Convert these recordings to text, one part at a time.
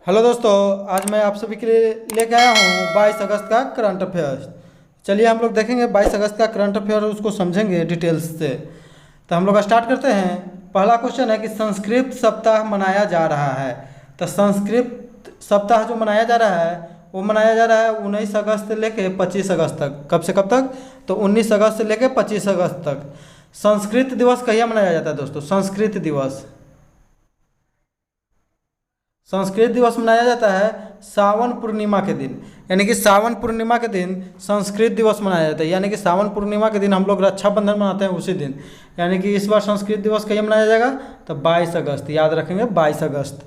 Hello दोस्तों, आज मैं आप सभी के लिए लेके आया हूँ 22 अगस्त का करंट अफेयर्स। चलिए हम लोग देखेंगे 22 अगस्त का करंट अफेयर, उसको समझेंगे डिटेल्स से। तो हम लोग स्टार्ट करते हैं। पहला क्वेश्चन है कि संस्कृत सप्ताह मनाया जा रहा है। तो संस्कृत सप्ताह जो मनाया जा रहा है वो मनाया जा रहा है 19 अगस्त से लेके 25 अगस्त तक। कब से कब तक? तो 19 अगस्त से लेके 25 अगस्त तक। संस्कृत दिवस कहिए मनाया जाता है दोस्तों? संस्कृत दिवस मनाया जाता है सावन पूर्णिमा के दिन। यानी कि सावन पूर्णिमा के दिन संस्कृत दिवस मनाया जाता है। यानी कि सावन पूर्णिमा के दिन हम लोग रक्षाबंधन मनाते हैं उसी दिन। यानी कि इस बार संस्कृत दिवस कहीं मनाया जाएगा तो 22 अगस्त, याद रखेंगे 22 अगस्त।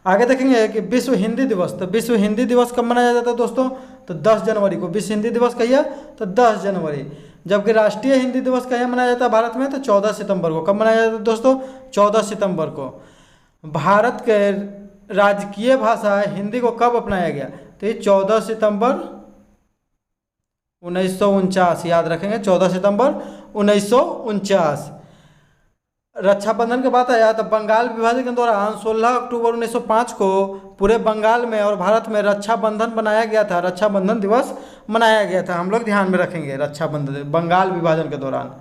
आगे देखेंगे कि विश्व हिंदी दिवस। तो विश्व हिंदी दिवस कब मनाया जाता है दोस्तों? तो 10 जनवरी को। विश्व हिंदी दिवस कहिए तो 10 जनवरी। जबकि राष्ट्रीय हिंदी दिवस कहिए मनाया जाता है भारत में? तो 14 सितंबर को। कब मनाया जाता है दोस्तों? 14 सितंबर को। भारत के राजकीय भाषा हिंदी को कब अपनाया गया? तो ये 14 सितंबर 1949, याद रखेंगे 14 सितंबर 1949। रक्षाबंधन के बात आया तो बंगाल विभाजन के दौरान 16 अक्टूबर 1905 को पूरे बंगाल में और भारत में रक्षाबंधन बनाया गया था। रक्षाबंधन दिवस मनाया गया था। हम लोग ध्यान में रखेंगे रक्षाबंधन बंगाल विभाजन के दौरान।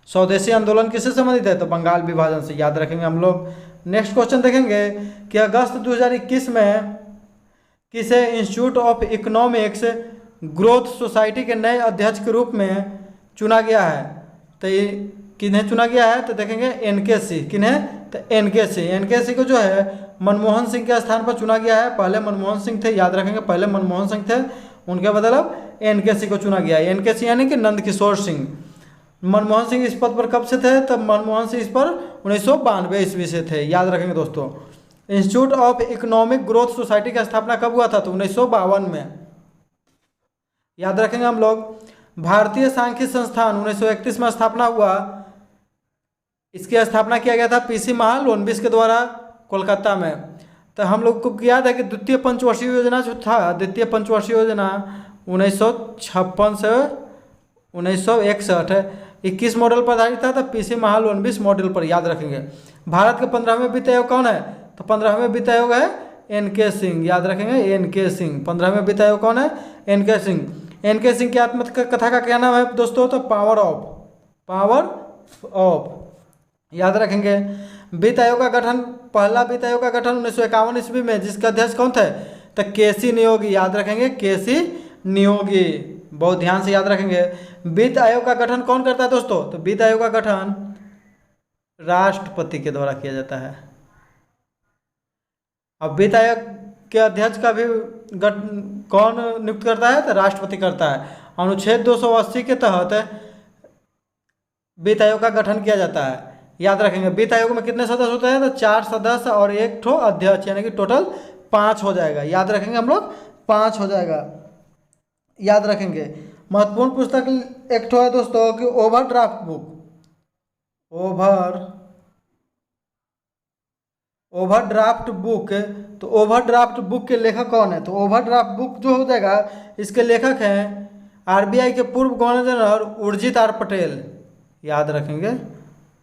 स्वदेशी आंदोलन किससे संबंधित है? तो बंगाल विभाजन से, याद रखेंगे हम लोग। नेक्स्ट क्वेश्चन देखेंगे कि अगस्त 2021 में किसे institute of economics growth society के नए अध्यक्ष के रूप में चुना गया है? तो ये किन्हें चुना गया है? तो देखेंगे एनकेसी। किन्हें? तो एनकेसी। एनकेसी को जो है मनमोहन सिंह के स्थान पर चुना गया है। पहले मनमोहन सिंह थे, याद रखेंगे, पहले मनमोहन सिंह थे, उनके बदले अब एनकेसी को चुना गया है। एनकेसी यानी कि नंदकिशोर सिंह। मनमोहन सिंह इस पद पर कब से थे? तब मनमोहन सिंह इस पर 1992 ईस्वी से थे, याद रखेंगे दोस्तों। Institute of economic growth society की स्थापना कब हुआ था? तो 1952 में, याद रखेंगे हम लोग। भारतीय सांख्यिकी संस्थान 1931 में स्थापना हुआ। इसकी स्थापना किया गया था पीसी महालनोबिस के द्वारा कोलकाता में। तो हम लोग को याद है कि द्वितीय पंचवर्षीय योजना जो था, द्वितीय पंचवर्षीय योजना 1956 से 1961 21 मॉडल पर आधारित था। तो पीसी महालनोबिस मॉडल पर, याद रखेंगे। भारत के 15वें वित्त आयोग कौन है? तो 15वें वित्त आयोग है एनके सिंह, याद रखेंगे एनके सिंह। 15वें वित्त आयोग कौन है? एनके सिंह। एनके सिंह की आत्मकथा का क्या नाम है दोस्तों? तो पावर ऑफ, याद रखेंगे। वित्त आयोग का गठन, पहला वित्त आयोग का गठन 1951 ईस्वी में, जिसके अध्यक्ष कौन थे? तो केसी नियोगी, याद रखेंगे केसी नियोगी, बहुत ध्यान से याद रखेंगे। वित्त आयोग का गठन कौन करता है दोस्तों? तो वित्त आयोग का गठन राष्ट्रपति के द्वारा किया जाता है। अब वित्त आयोग के अध्यक्ष का भी कौन नियुक्त करता है? तो राष्ट्रपति करता है। अनुच्छेद 280 के तहत वित्त आयोग का गठन किया जाता है, याद रखेंगे। वित्त आयोग में कितने सदस्य होते हैं? तो 4 सदस्य और 1 ठो अध्यक्ष, यानी कि टोटल 5 हो जाएगा, याद रखेंगे हम लोग 5 हो जाएगा, याद रखेंगे। महत्वपूर्ण पुस्तक एक ठो है दोस्तों कि ओवरड्राफ्ट बुक। Overdraft book. तो ओवरड्राफ्ट बुक के लेखक कौन है? तो ओवरड्राफ्ट बुक जो हो जाएगा, इसके लेखक हैं आरबीआई के पूर्व governor general Urjit R Patel, याद रखेंगे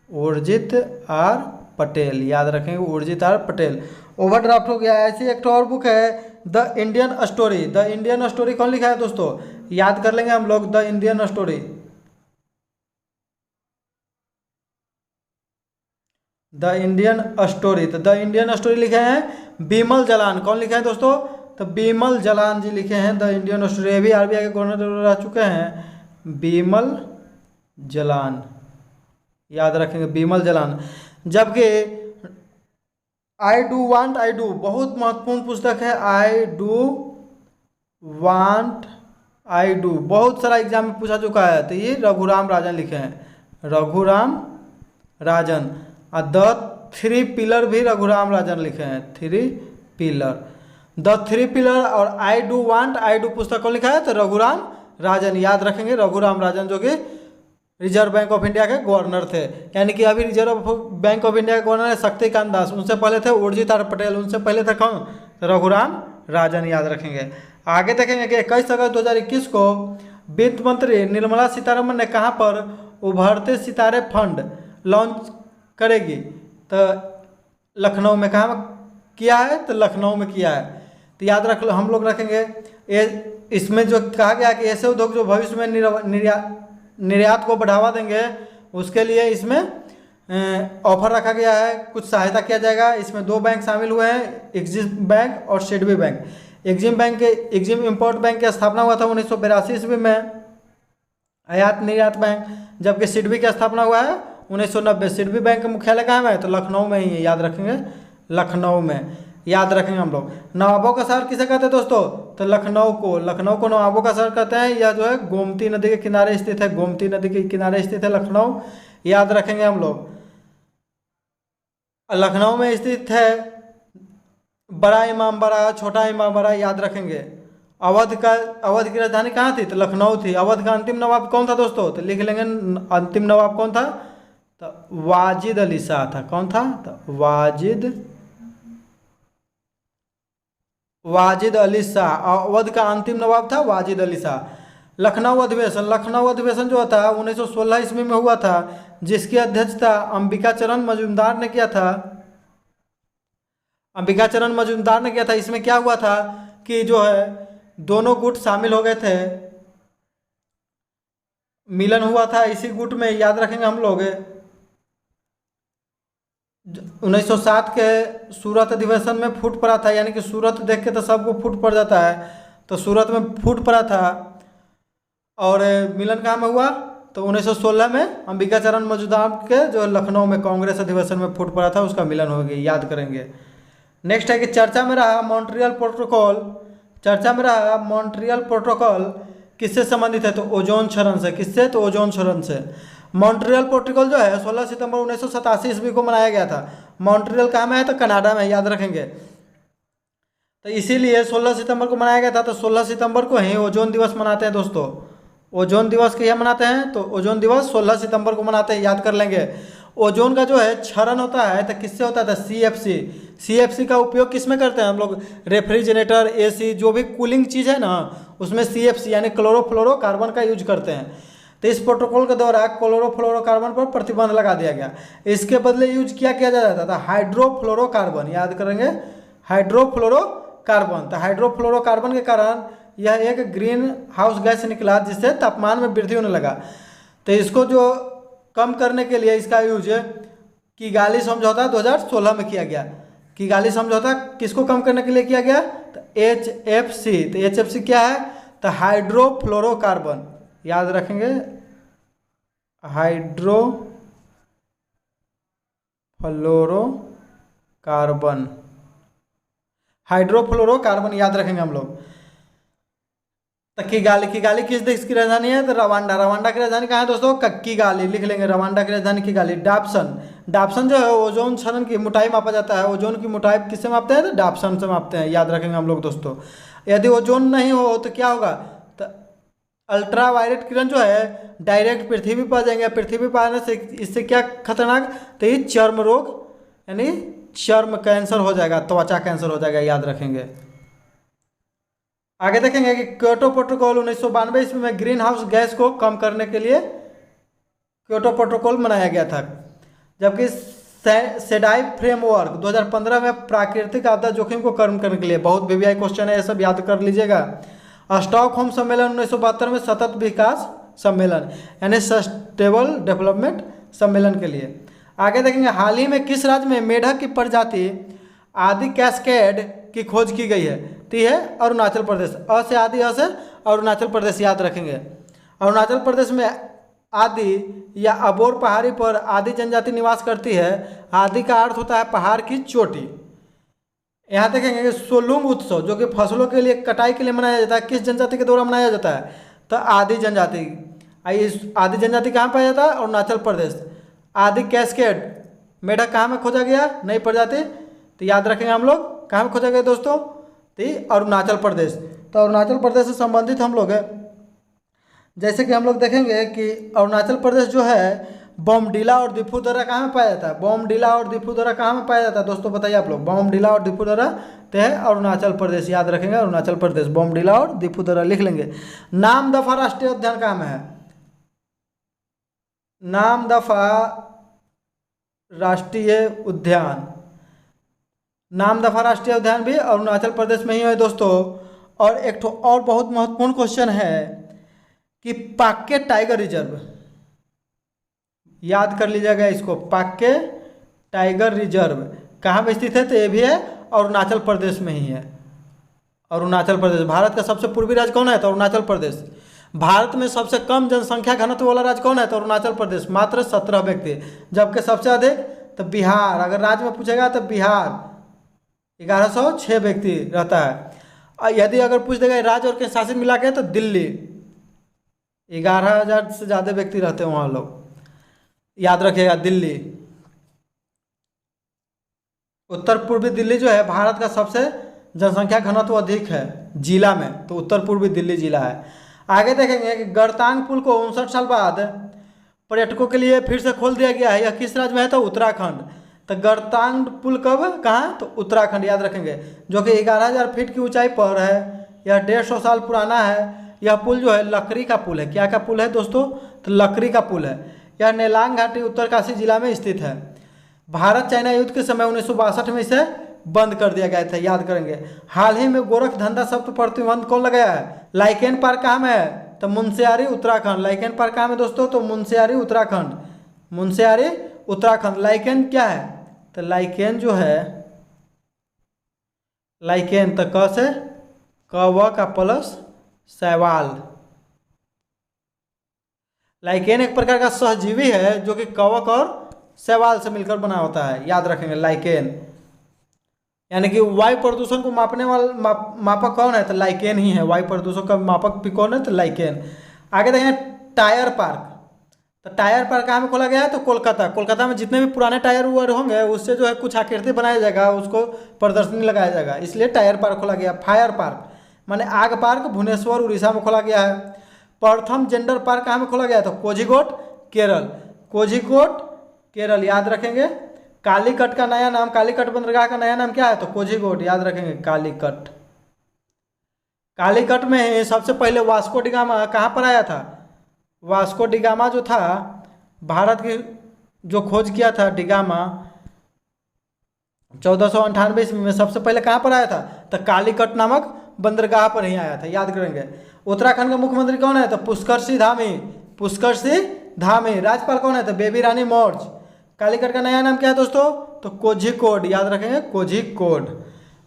उर्जित आर पटेल, याद रखेंगे उर्जित आर पटेल। ओवरड्राफ्ट हो गया। ऐसी एक और बुक है the Indian story. The Indian story कौन लिखा है दोस्तों? याद कर लेंगे हम लोग the Indian story. The Indian story, तो द इंडियन स्टोरी लिखे हैं बीमल जलान। कौन लिखा है दोस्तों? तो बीमल जलान जी लिखे हैं द इंडियन स्टोरी। ये भी आरबीआई के गवर्नर रह चुके हैं, बीमल जलान, याद रखेंगे बीमल जलान। जबकि I do want I do बहुत महत्वपूर्ण पुस्तक है। I do want I do बहुत सारा एग्जाम में पूछा चुका है। तो ये रघुराम राजन लिखे हैं, रघुराम राजन। और द 3 पिलर भी रघुराम राजन लिखे हैं, 3 पिलर। द 3 पिलर और I do want I do पुस्तक कौन लिखा है? तो रघुराम राजन, याद रखेंगे रघुराम राजन, जो कि रिजर्व बैंक ऑफ इंडिया के गवर्नर थे। यानी कि अभी रिजर्व बैंक ऑफ इंडिया के गवर्नर है शक्तिकांत दास, उनसे पहले थे उर्जित आर पटेल, उनसे पहले थे कौन? तो रघुराम राजन, याद रखेंगे। आगे देखेंगे कि 21 अगस्त 2021 को वित्त मंत्री निर्मला सीतारमण ने कहाँ पर उभरते सितारे फंड लॉन्च करेगी? तो लखनऊ में। कहाँ किया है? तो लखनऊ में किया है। तो याद रख लो, हम लोग रखेंगे इसमें जो कहा गया कि ऐसे उद्योग जो भविष्य में निर्यात को बढ़ावा देंगे, उसके लिए इसमें ऑफर रखा गया है, कुछ सहायता किया जाएगा। इसमें 2 बैंक शामिल हुए हैं, एक्सिस बैंक और SIDBI bank. Exim import bank की स्थापना हुआ था 1982 ईस्वी में, आयात निर्यात बैंक, जबकि सिडबी की स्थापना हुआ है 1990। सिडबी बैंक का मुख्यालय कहाँ में है? तो लखनऊ में ही है, याद रखेंगे, लखनऊ में याद रखेंगे हम लोग। नवाबों का शहर किसे कहते हैं दोस्तों? तो लखनऊ को नवाबों का शहर कहते हैं। यह जो है गोमती नदी के किनारे स्थित है, गोमती नदी के किनारे स्थित है लखनऊ, याद रखेंगे हम लोग। लखनऊ में स्थित है बड़ा इमामबाड़ा, छोटा इमामबाड़ा, याद रखेंगे। अवध की राजधानी कहाँ थी? तो लखनऊ थी। अवध का अंतिम नवाब कौन था दोस्तों? तो लिख लेंगे अंतिम नवाब कौन था? तो वाजिद अली शाह था। कौन था? तो वाजिद अली शाह। अवध का अंतिम नवाब था वाजिद अली शाह। लखनऊ अधिवेशन जो था 1916 ईस्वी में हुआ था, जिसकी अध्यक्षता अंबिका चरण मजूमदार ने किया था। इसमें क्या हुआ था कि जो है दोनों गुट शामिल हो गए थे, मिलन हुआ था इसी गुट में, याद रखेंगे हम लोग। 1907 के सूरत अधिवेशन में फूट पड़ा था, यानी कि सूरत देख के तो सबको फूट पड़ जाता है, तो सूरत में फूट पड़ा था। और मिलन कहाँ में हुआ? तो 1916 में अंबिका चरण मजूमदार के जो लखनऊ में कांग्रेस अधिवेशन में फूट पड़ा था, उसका मिलन हो गया, याद करेंगे। नेक्स्ट है कि चर्चा में रहा मॉन्ट्रियल प्रोटोकॉल किससे संबंधित है? तो ओजोन क्षरण से। किससे? तो ओजोन क्षरण से। मॉन्ट्रियल प्रोटोकॉल जो है 16 सितंबर 1987 ईस्वी को मनाया गया था। मॉन्ट्रियल कहाँ में है? तो कनाडा में, याद रखेंगे। तो इसीलिए 16 सितंबर को मनाया गया था। तो 16 सितंबर को ही ओजोन दिवस मनाते हैं दोस्तों। ओजोन दिवस क्या मनाते हैं? तो ओजोन दिवस 16 सितंबर को मनाते हैं, याद कर लेंगे। ओजोन का जो है क्षरण होता है तो किससे होता है? सीएफसी का उपयोग किस में करते हैं हम लोग? रेफ्रिजरेटर, एसी, जो भी कूलिंग चीज़ है ना, उसमें सीएफसी यानी क्लोरोफ्लोरोकार्बन का यूज करते हैं। तो इस प्रोटोकॉल के दौरान क्लोरोफ्लोरोकार्बन पर प्रतिबंध लगा दिया गया। इसके बदले यूज किया जाता था हाइड्रोफ्लोरोकार्बन, याद करेंगे, हाइड्रोफ्लोरोकार्बन। तो हाइड्रोफ्लोरोकार्बन के कारण यह एक ग्रीन हाउस गैस निकला, जिससे तापमान में वृद्धि होने लगा। तो इसको जो कम करने के लिए इसका यूज किगाली समझौता 2016 में किया गया। किगाली समझौता किसको कम करने के लिए किया गया? तो HFC। तो HFC क्या है? तो हाइड्रोफ्लोरोकार्बन, याद रखेंगे, हाइड्रोफ्लोरोकार्बन याद रखेंगे हम लोग। तो किगाली किस देश की राजधानी है? तो रवांडा की राजधानी कहाँ है दोस्तों? किगाली, लिख लेंगे, रवांडा की राजधानी किगाली। डाप्सन जो है ओजोन क्षरण की मोटाई मापा जाता है। ओजोन की मोटाई किससे मापते हैं? तो डाप्सन से मापते हैं, याद रखेंगे हम लोग दोस्तों। यदि ओजोन नहीं हो तो क्या होगा? तो अल्ट्रा वायलेट किरण जो है डायरेक्ट पृथ्वी पर जाएंगे। पृथ्वी पर आने से इससे क्या खतरनाक? तो ये चर्म रोग यानी चर्म कैंसर हो जाएगा, त्वचा कैंसर हो जाएगा, याद रखेंगे। आगे देखेंगे कि क्योटो प्रोटोकॉल 1992 ईस्वी में ग्रीन हाउस गैस को कम करने के लिए क्योटो प्रोटोकॉल बनाया गया था। जबकि सेडाई फ्रेमवर्क 2015 में प्राकृतिक आपदा जोखिम को कम करने के लिए, बहुत वीवीआई क्वेश्चन है, ये सब याद कर लीजिएगा। स्टॉकहोम सम्मेलन 1972 में सतत विकास सम्मेलन यानी सस्टेनेबल डेवलपमेंट सम्मेलन के लिए। आगे देखेंगे हाल ही में किस राज्य में मेढक की प्रजाति आदि कैस्केड की खोज की गई है? तो है अरुणाचल प्रदेश। से आदि, से अरुणाचल प्रदेश, याद रखेंगे। अरुणाचल प्रदेश में आदि या अबोर पहाड़ी पर आदि जनजाति निवास करती है। आदि का अर्थ होता है पहाड़ की चोटी। यहाँ देखेंगे कि सोलुंग उत्सव जो कि फसलों के लिए कटाई के लिए मनाया जाता है, किस जनजाति के द्वारा मनाया जाता है? तो आदि जनजाति। आदि जनजाति कहाँ पाया जाता है? अरुणाचल प्रदेश। आदि कैस्केड मेढक कहाँ में खोजा गया? नई प्रजाति, तो याद रखेंगे हम लोग, कहाँ में खोजा गया दोस्तों? तो अरुणाचल प्रदेश। तो अरुणाचल प्रदेश से संबंधित हम लोग जैसे कि हम लोग देखेंगे कि अरुणाचल प्रदेश जो है बोमडिला और दिफुदर्रा कहाँ में पाया जाता है? बोमडिला और दिफुदर्रा कहाँ में पाया जाता है दोस्तों? बताइए आप लोग। बोमडिला और दिफुदर्रा तो है अरुणाचल प्रदेश, याद रखेंगे, अरुणाचल प्रदेश, बोमडिला और दिफुदर्रा लिख लेंगे। नामदफा राष्ट्रीय उद्यान कहाँ में है? नामदफा राष्ट्रीय उद्यान नामदफा राष्ट्रीय उद्यान भी अरुणाचल प्रदेश में ही है दोस्तों। और एक ठो और बहुत महत्वपूर्ण क्वेश्चन है कि पाक्के टाइगर रिजर्व, याद कर लीजिएगा इसको, पाक्के टाइगर रिजर्व कहाँ पे स्थित है? तो ये भी है अरुणाचल प्रदेश में ही है। अरुणाचल प्रदेश भारत का सबसे पूर्वी राज्य कौन है? तो अरुणाचल प्रदेश। भारत में सबसे कम जनसंख्या घनत्व वाला राज्य कौन है? तो अरुणाचल प्रदेश, मात्र 17 व्यक्ति। जबकि सबसे अधिक तो बिहार, अगर राज्य में पूछेगा तो बिहार 1106 व्यक्ति रहता है। यदि अगर पूछ देगा राज्य और केंद्र शासित मिला के तो दिल्ली 11,000 से ज़्यादा व्यक्ति रहते हैं वहाँ लोग, याद रखिएगा दिल्ली। उत्तर पूर्वी दिल्ली जो है भारत का सबसे जनसंख्या घनत्व अधिक है जिला में, तो उत्तर पूर्वी दिल्ली जिला है। आगे देखेंगे कि गड़तांग पुल को 59 साल बाद पर्यटकों के लिए फिर से खोल दिया गया है। यह किस राज्य में है? तो उत्तराखंड। तो गड़तांग पुल कब कहाँ? तो उत्तराखंड, याद रखेंगे, जो कि 11,000 फीट की ऊंचाई पर है। यह 150 साल पुराना है। यह पुल जो है लकड़ी का पुल है। क्या का पुल है दोस्तों? तो लकड़ी का पुल है। यह नेलांग घाटी उत्तरकाशी जिला में स्थित है। भारत चाइना युद्ध के समय 1962 में इसे बंद कर दिया गया था, याद करेंगे। हाल ही में गोरखधंधा शब्द प्रतिबंध कौन लगाया है? लाइकेन पार्क कहाँ में है? तो मुनस्यारी उत्तराखंड। लाइकेन पार्क कहाँ में दोस्तों? तो मुनस्यारी उत्तराखंड। मुनस्यारी उत्तराखंड। लाइकेन क्या है? तो लाइकेन जो है, लाइकेन तो क से क का प्लस शैवाल। लाइकेन एक प्रकार का सहजीवी है जो कि कवक और शैवाल से मिलकर बना होता है, याद रखेंगे लाइकेन। यानी कि वायु प्रदूषण को मापने वाला मापक कौन है? तो लाइकेन ही है। वायु प्रदूषण का मापक भी कौन है? तो लाइकेन। आगे देखें टायर पार्क। तो टायर पार्क कहाँ में खोला गया है? तो कोलकाता। कोलकाता में जितने भी पुराने टायर वायर होंगे उससे जो है कुछ आकृति बनाया जाएगा, उसको प्रदर्शनी लगाया जाएगा, इसलिए टायर पार्क खोला गया। फायर पार्क माने आग पार्क भुवनेश्वर उड़ीसा में खोला गया है। प्रथम जेंडर पार्क कहाँ में खोला गया है? तो कोझिकोड केरल। कोझिकोड केरल, याद रखेंगे। कालीकट का नया नाम, कालीकट बंदरगाह का नया नाम क्या है? तो कोझिकोड, याद रखेंगे कालीकट। कालीकट में सबसे पहले वास्को डिगामा कहाँ पर आया था? वास्को डिगामा जो था भारत की जो खोज किया था डिगामा 1498 ईस्वी में, सबसे पहले कहाँ पर आया था? तो कालीकट नामक बंदरगाह पर ही आया था, याद करेंगे। उत्तराखंड का मुख्यमंत्री कौन है? तो पुष्कर सिंह धामी। पुष्कर सिंह धामी। राज्यपाल कौन है? तो बेबी रानी मौर्य। कालीकट का नया नाम क्या है दोस्तों? तो कोझिकोड, याद रखेंगे कोझिकोड।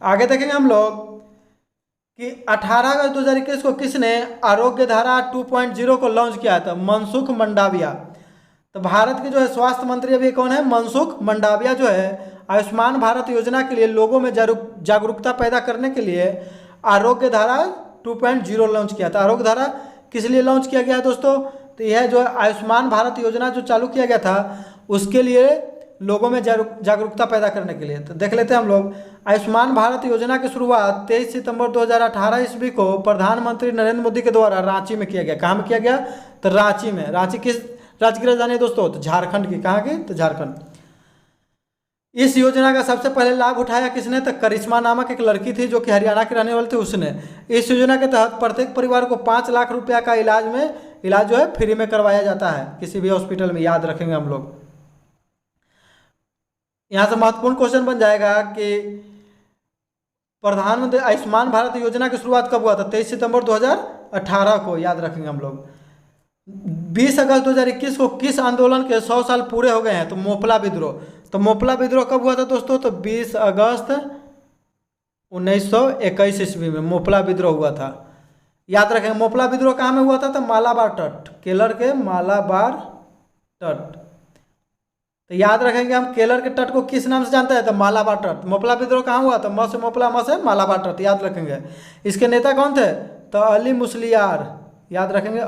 आगे देखेंगे हम लोग कि 18 अगस्त 2021 को किसने आरोग्य धारा 2.0 को लॉन्च किया था? मनसुख मंडाविया। तो भारत के जो है स्वास्थ्य मंत्री अभी कौन है? मनसुख मंडाविया जो है आयुष्मान भारत योजना के लिए लोगों में जागरूकता पैदा करने के लिए आरोग्य धारा 2.0 लॉन्च किया था। आरोग्य धारा किस लिए लॉन्च किया गया है दोस्तों? तो यह जो है आयुष्मान भारत योजना जो चालू किया गया था उसके लिए लोगों में जागरूकता पैदा करने के लिए। तो देख लेते हैं हम लोग। आयुष्मान भारत योजना की शुरुआत 23 सितंबर 2018 ईस्वी को प्रधानमंत्री नरेंद्र मोदी के द्वारा रांची में किया गया। कहाँ में किया गया? तो रांची में। रांची किस राज्य की राजधानी है दोस्तों? तो झारखंड की। कहाँ की? तो झारखंड। इस योजना का सबसे पहले लाभ उठाया किसने? तो करिश्मा नामक एक लड़की थी जो कि हरियाणा की रहने वाली थी, उसने। इस योजना के तहत प्रत्येक परिवार को 5 लाख रुपया का इलाज जो है फ्री में करवाया जाता है किसी भी हॉस्पिटल में, याद रखेंगे हम लोग। यहाँ से महत्वपूर्ण क्वेश्चन बन जाएगा कि प्रधानमंत्री आयुष्मान भारत योजना की शुरुआत कब हुआ था? 23 सितंबर 2018 को, याद रखेंगे हम लोग। 20 अगस्त 2021 को किस आंदोलन के 100 साल पूरे हो गए हैं? तो मोपला विद्रोह। तो मोपला विद्रोह कब हुआ था दोस्तों? तो 20 अगस्त 1921 ईस्वी में मोपला विद्रोह हुआ था, याद रखेंगे। मोपला विद्रोह कहाँ में हुआ था? तो मालाबार तट, केरल के मालाबार तट। तो याद रखेंगे हम केरल के तट को किस नाम से जानते हैं? तो मालाबार तट। मोपला विद्रोह कहाँ हुआ? तो म से मोपला, म से मालाबार तट, याद रखेंगे। इसके नेता कौन थे? तो अली मुसलियार, याद रखेंगे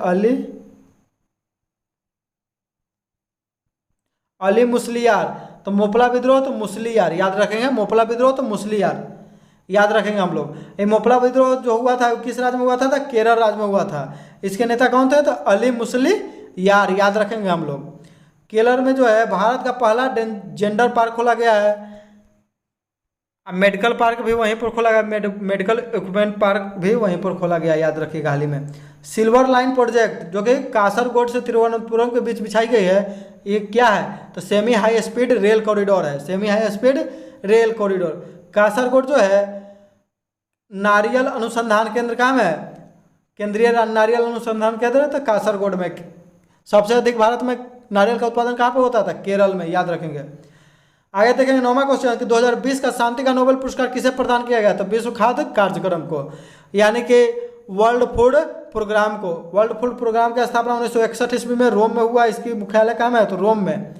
अली मुसलियार। तो मोपला विद्रोह तो मुसलियार, याद रखेंगे। मोपला विद्रोह तो मुसलियार, याद रखेंगे हम लोग। ये मोपला विद्रोह जो हुआ था किस राज्य में हुआ था? तो केरल राज्य में हुआ था। इसके नेता कौन थे? तो अली मुसलियार, याद रखेंगे हम लोग। केरल में जो है भारत का पहला जेंडर पार्क खोला गया है। मेडिकल पार्क भी वहीं पर खोला गया, मेडिकल इक्विपमेंट पार्क भी वहीं पर खोला गया, याद रखिएगा। हाल ही में सिल्वर लाइन प्रोजेक्ट जो कि कासरगोड से तिरुवनंतपुरम के बीच बिछाई गई है, ये क्या है? तो semi high speed rail corridor है। Semi high speed rail corridor Kasaragod जो है नारियल अनुसंधान केंद्र कहाँ में है, केंद्रीय नारियल अनुसंधान केंद्र है, तो कासरगोड में। सबसे अधिक भारत में नारियल का उत्पादन कहाँ पे होता था, केरल में, याद रखेंगे। आगे देखेंगे 9वां क्वेश्चन कि 2020 का शांति का नोबेल पुरस्कार किसे प्रदान किया गया, तो विश्व खाद्य कार्यक्रम को, यानी कि वर्ल्ड फूड प्रोग्राम को। वर्ल्ड फूड प्रोग्राम की स्थापना 1961 ईस्वी में रोम में हुआ। इसकी मुख्यालय कहाँ में है, तो रोम में।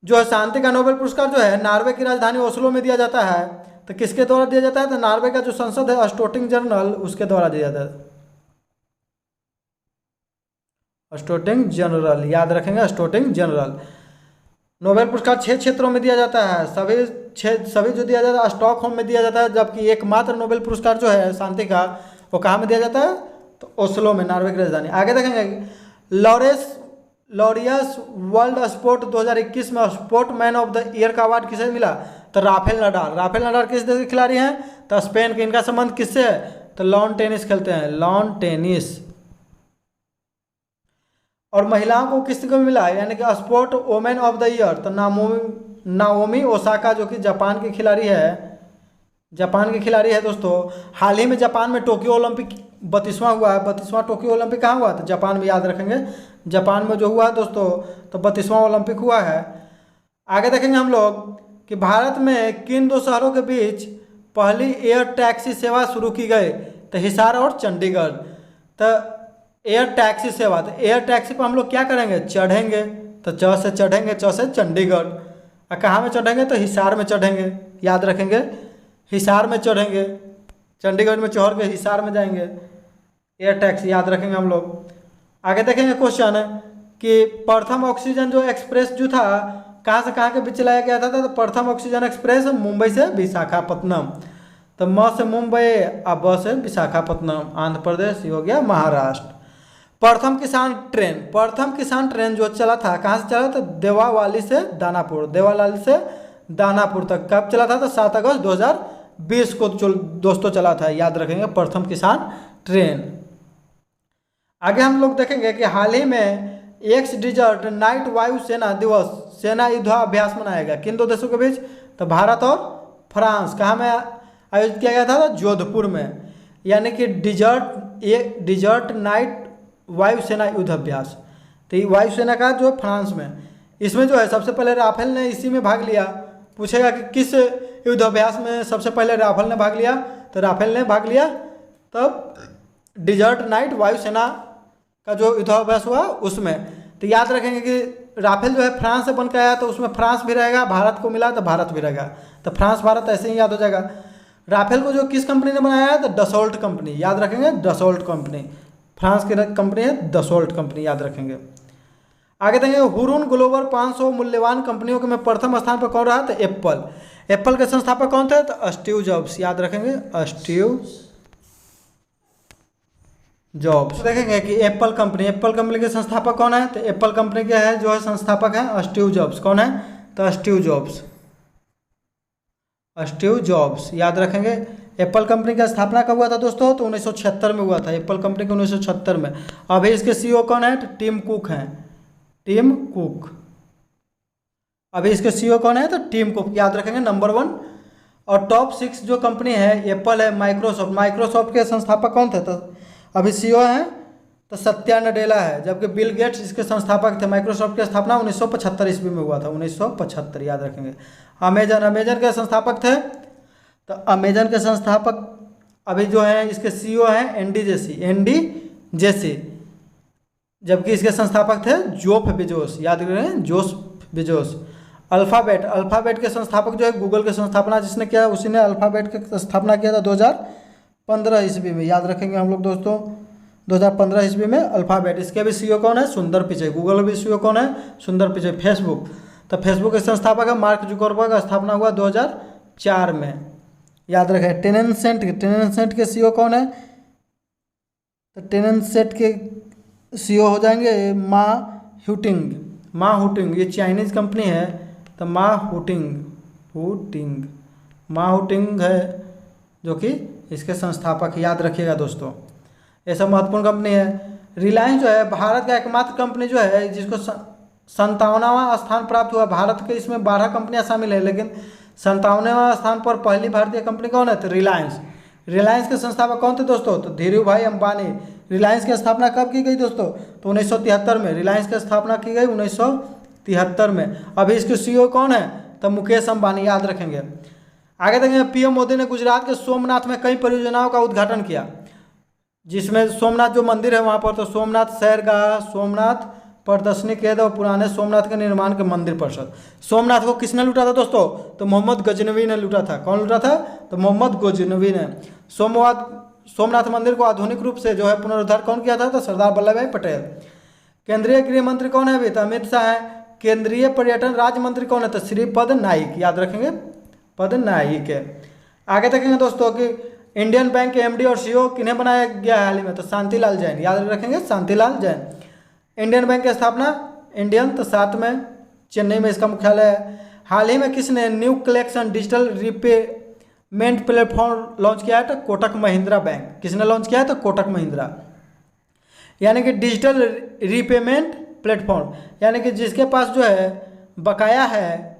जो है शांति का नोबेल पुरस्कार जो है नॉर्वे की राजधानी ओस्लो में दिया जाता है। तो किसके द्वारा दिया जाता है, तो नॉर्वे का जो संसद है स्टोटिंग जनरल, उसके द्वारा दिया जाता है, स्टोटिंग जनरल, याद रखेंगे, स्टोटिंग जनरल। नोबेल पुरस्कार 6 क्षेत्रों में दिया जाता है। सभी जो दिया जाता है स्टॉकहोम में दिया जाता है, जबकि एकमात्र नोबेल पुरस्कार जो है शांति का वो कहाँ में दिया जाता है, तो ओस्लो में, नॉर्वे की राजधानी। आगे देखेंगे लॉरियस वर्ल्ड स्पोर्ट 2021 में स्पोर्टमैन ऑफ द ईयर का अवार्ड किसे मिला, तो राफेल नडाल। राफेल नडाल किस देश के खिलाड़ी हैं, तो स्पेन के। इनका संबंध किससे है, तो लॉन टेनिस खेलते हैं, लॉन टेनिस। और महिलाओं को किस को मिला, यानी कि sport women of the year, तो नाओमी ओसाका जो कि जापान की खिलाड़ी है, जापान की खिलाड़ी है दोस्तों। हाल ही में जापान में टोक्यो ओलंपिक 32वां हुआ है। 32वां टोक्यो ओलंपिक कहाँ हुआ, तो जापान में, याद रखेंगे। जापान में जो हुआ है दोस्तों, तो 32वां ओलंपिक हुआ है। आगे देखेंगे हम लोग कि भारत में किन 2 शहरों के बीच पहली एयर टैक्सी सेवा शुरू की गई, तो हिसार और चंडीगढ़। तो एयर टैक्सी सेवा, तो एयर टैक्सी पर हम लोग क्या करेंगे, चढ़ेंगे। तो च से चढ़ेंगे, च से चंडीगढ़। और कहाँ में चढ़ेंगे, तो हिसार में चढ़ेंगे, याद रखेंगे, हिसार में चढ़ेंगे। चंडीगढ़ में चढ़ के हिसार में जाएंगे, एयर टैक्सी, याद रखेंगे हम लोग। आगे देखेंगे क्वेश्चन कि प्रथम ऑक्सीजन जो एक्सप्रेस जो था कहाँ से कहाँ के बीच चलाया गया था, तो प्रथम ऑक्सीजन एक्सप्रेस मुंबई से विशाखापट्टनम। तो म से मुंबई और ब से विशाखापट्टनम, आंध्र प्रदेश, ये हो गया महाराष्ट्र। प्रथम किसान ट्रेन जो चला था कहाँ से चला था, देवावाली से दानापुर, देवावाली से दानापुर तक। कब चला था, तो 7 अगस्त 2020 को दोस्तों चला था, याद रखेंगे, प्रथम किसान ट्रेन। आगे हम लोग देखेंगे कि हाल ही में एक्स डिजर्ट नाइट वायु सेना दिवस, सेना युद्धाभ्यास मनाया गया। किन 2 देशों के बीच, तो भारत और फ्रांस। कहाँ में आयोजित किया गया था, तो जोधपुर में। यानी कि डिजर्ट नाइट वायुसेना युद्धाभ्यास, तो ये वायुसेना का जो फ्रांस में। इसमें जो है सबसे पहले राफेल ने इसी में भाग लिया। पूछेगा कि किस युद्धाभ्यास में सबसे पहले राफेल ने भाग लिया, तो राफेल ने भाग लिया तब डिजर्ट नाइट वायुसेना का जो युद्धाभ्यास हुआ उसमें। तो याद रखेंगे कि राफेल जो है फ्रांस से बन के आया, तो उसमें फ्रांस भी रहेगा, भारत को मिला तो भारत भी रहेगा। तो फ्रांस भारत ऐसे ही याद हो जाएगा। राफेल को जो किस कंपनी ने बनाया है, तो डसोल्ट कंपनी, याद रखेंगे, डसोल्ट कंपनी। फ्रांस की कंपनी है डसोल्ट कंपनी, याद रखेंगे। आगे देखेंगे हुरून ग्लोबल 500 मूल्यवान कंपनियों के में प्रथम स्थान पर कौन रहा, तो एप्पल। एप्पल के संस्थापक कौन थे, तो स्टीव जॉब्स, याद रखेंगे, स्टीव जॉब्स। देखेंगे कि एप्पल कंपनी के संस्थापक कौन है, तो एप्पल कंपनी के है जो है संस्थापक है स्टीव जॉब्स। कौन है, तो स्टीव जॉब्स, याद रखेंगे। एप्पल कंपनी की स्थापना कब हुआ था दोस्तों, तो 1976 में हुआ था। एप्पल कंपनी के 1976 में। अभी इसके सीईओ कौन है, तो टिम कुक हैं, टिम कुक। अभी इसके सीईओ कौन है, तो टिम कुक, याद रखेंगे, नंबर 1। और टॉप 6 जो कंपनी है, एप्पल है, माइक्रोसॉफ्ट के संस्थापक कौन थे, तो अभी सीईओ हैं तो सत्या नडेला है, जबकि बिल गेट्स इसके संस्थापक थे। माइक्रोसॉफ्ट की स्थापना 1975 ईस्वी में हुआ था, 1975, याद रखेंगे। अमेजन के संस्थापक थे, तो अमेजन के संस्थापक अभी जो है इसके सीईओ हैं एंडी जेसी, जबकि इसके संस्थापक थे जोफ बेजोस, याद करें, जोस बेजोस। अल्फ़ाबेट के संस्थापक जो है गूगल के संस्थापना जिसने किया उसी ने अल्फ़ाबेट की स्थापना किया था 2015 ईस्वी में, याद रखेंगे हम लोग दोस्तों, 2015 ईस्वी में अल्फ़ाबेट। इसके भी सीईओ कौन है, सुंदर पिचई। गूगल भी सीईओ कौन है, सुंदर पिचई। तो फेसबुक के संस्थापक है मार्क जुकरबर्ग, स्थापना हुआ 2004 में, याद रखें। टेनेंसेंट के सीईओ कौन है, तो टेनेंसेंट के सीईओ हो जाएंगे मा हुटिंग। ये चाइनीज़ कंपनी है, तो मा हुटिंग है जो कि इसके संस्थापक, याद रखिएगा दोस्तों। ये सब महत्वपूर्ण कंपनी है। रिलायंस जो है भारत का एकमात्र कंपनी जो है जिसको 57वां स्थान प्राप्त हुआ। भारत के इसमें 12 कंपनियां शामिल है, लेकिन 57वां स्थान पर पहली भारतीय कंपनी कौन है? तो रिलायंस। रिलायंस के संस्थापक कौन थे दोस्तों? तो धीरू भाई अंबानी। रिलायंस की स्थापना कब की गई दोस्तों? तो 1973 में। रिलायंस की स्थापना की गई 1973 में। अभी इसके सीईओ कौन है? तो मुकेश अंबानी, याद रखेंगे। आगे देखेंगे, पीएम मोदी ने गुजरात के सोमनाथ में कई परियोजनाओं का उद्घाटन किया, जिसमें सोमनाथ जो मंदिर है वहाँ पर, तो सोमनाथ शहरगाह, सोमनाथ प्रदर्शनी केंद्र और पुराने सोमनाथ के निर्माण के मंदिर परिषद। सोमनाथ को किसने लूटा था दोस्तों? तो मोहम्मद गजनवी ने लूटा था। कौन लूटा था? तो मोहम्मद गजनवी ने। सोमनाथ मंदिर को आधुनिक रूप से जो है पुनरुद्धार कौन किया था? तो सरदार वल्लभ भाई पटेल। केंद्रीय गृह मंत्री कौन है अभी? तो अमित शाह है। केंद्रीय पर्यटन राज्य मंत्री कौन है? तो श्रीपद नाइक, याद रखेंगे, पद नाइक है। आगे देखेंगे दोस्तों कि इंडियन बैंक के एमडी और सीईओ किन्हें बनाया गया है हाल ही में? तो शांतिलाल जैन, याद रखेंगे, शांतिलाल जैन। इंडियन बैंक की स्थापना इंडियन तो 7 में, चेन्नई में इसका मुख्यालय है। हाल ही में किसने new collection digital repayment platform launch किया है? तो कोटक महिंद्रा बैंक। किसने लॉन्च किया है? तो कोटक महिंद्रा। यानी कि डिजिटल रीपेमेंट प्लेटफॉर्म, यानी कि जिसके पास जो है बकाया है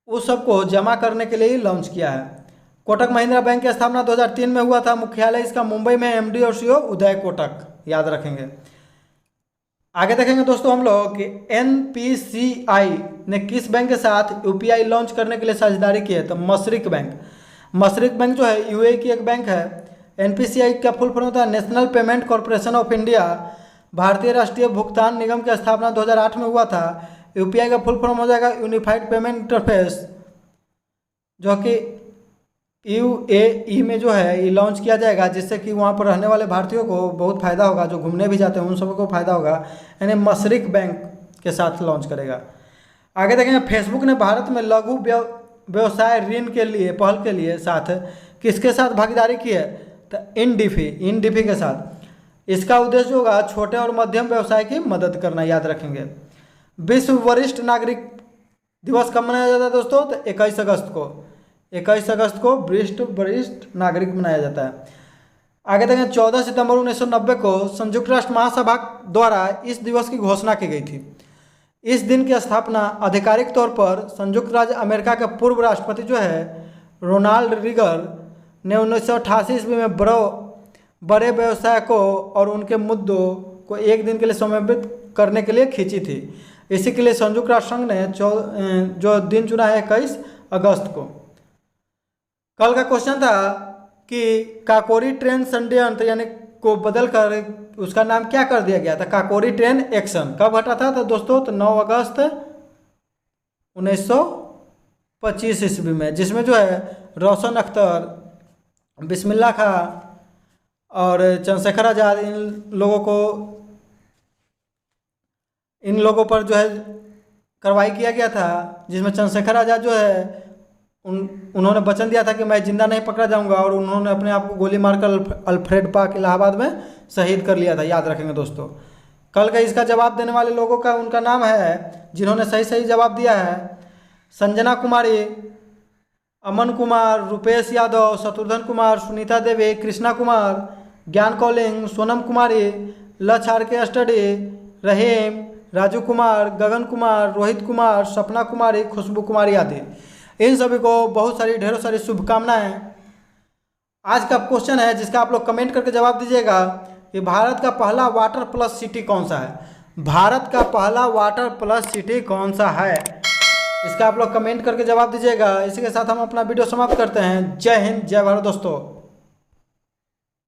उस सबको जमा करने के लिए ही लॉन्च किया है। कोटक महिंद्रा बैंक की स्थापना 2003 में हुआ था। मुख्यालय इसका मुंबई में। एमडी और सीईओ उदय कोटक, याद रखेंगे। आगे देखेंगे दोस्तों हम लोग कि एनपीसीआई ने किस बैंक के साथ यूपीआई लॉन्च करने के लिए साझेदारी की है? तो मशरिक बैंक। मशरिक बैंक जो है यूएई की एक बैंक है। एनपीसीआई का फुल फॉर्म होता है national payment corporation of India. भारतीय राष्ट्रीय भुगतान निगम की स्थापना 2008 में हुआ था। यूपीआई का फुल फॉर्म हो जाएगा यूनिफाइड पेमेंट इंटरफेस, जो कि यूएई में जो है ये लॉन्च किया जाएगा, जिससे कि वहाँ पर रहने वाले भारतीयों को बहुत फ़ायदा होगा, जो घूमने भी जाते हैं उन सबको फ़ायदा होगा। यानी मशरिक बैंक के साथ लॉन्च करेगा। आगे देखेंगे, फेसबुक ने भारत में लघु व्यवसाय ऋण के लिए पहल के लिए साथ किसके साथ भागीदारी की है? तो इनडीफी के साथ। इसका उद्देश्य होगा छोटे और मध्यम व्यवसाय की मदद करना, याद रखेंगे। विश्व वरिष्ठ नागरिक दिवस कब मनाया जाता है दोस्तों? तो 21 अगस्त को। 21 अगस्त को वरिष्ठ नागरिक मनाया जाता है। आगे देखें, 14 सितंबर 1990 को संयुक्त राष्ट्र महासभा द्वारा इस दिवस की घोषणा की गई थी। इस दिन की स्थापना आधिकारिक तौर पर संयुक्त राज्य अमेरिका के पूर्व राष्ट्रपति जो है रोनाल्ड रीगन ने 1988 ईस्वी में बड़े व्यवसाय को और उनके मुद्दों को एक दिन के लिए समर्पित करने के लिए खींची थी। इसी के लिए संयुक्त राष्ट्र संघ ने जो दिन चुना है 21 अगस्त को। कल का क्वेश्चन था कि काकोरी ट्रेन षड्यंत्र यानी को बदल कर उसका नाम क्या कर दिया गया था? Kakori train action. कब हटा था? तो दोस्तों तो 9 अगस्त 1925 ईस्वी में, जिसमें जो है रोशन अख्तर, बिस्मिल्लाह खां और चंद्रशेखर आज़ाद इन लोगों पर जो है कार्रवाई किया गया था, जिसमें चंद्रशेखर आज़ाद जो है उन्होंने वचन दिया था कि मैं जिंदा नहीं पकड़ा जाऊंगा, और उन्होंने अपने आप को गोली मारकर अल्फ्रेड पार्क इलाहाबाद में शहीद कर लिया था, याद रखेंगे दोस्तों। कल का इसका जवाब देने वाले लोगों का उनका नाम है, जिन्होंने सही जवाब दिया है, संजना कुमारी, अमन कुमार, रुपेश यादव, शत्रुघ्न कुमार, सुनीता देवी, कृष्णा कुमार, ज्ञान कौलिंग, सोनम कुमारी, लक्ष आर के स्टडी, रहीम, राजू कुमार, गगन कुमार, रोहित कुमार, सपना कुमारी, खुशबू कुमारी आदि। इन सभी को बहुत सारी ढेरों सारी शुभकामनाएं। आज का क्वेश्चन है जिसका आप लोग कमेंट करके जवाब दीजिएगा कि भारत का पहला वाटर प्लस सिटी कौन सा है? भारत का पहला वाटर प्लस सिटी कौन सा है? इसका आप लोग कमेंट करके जवाब दीजिएगा। इसी के साथ हम अपना वीडियो समाप्त करते हैं। जय हिंद, जय भारत दोस्तों।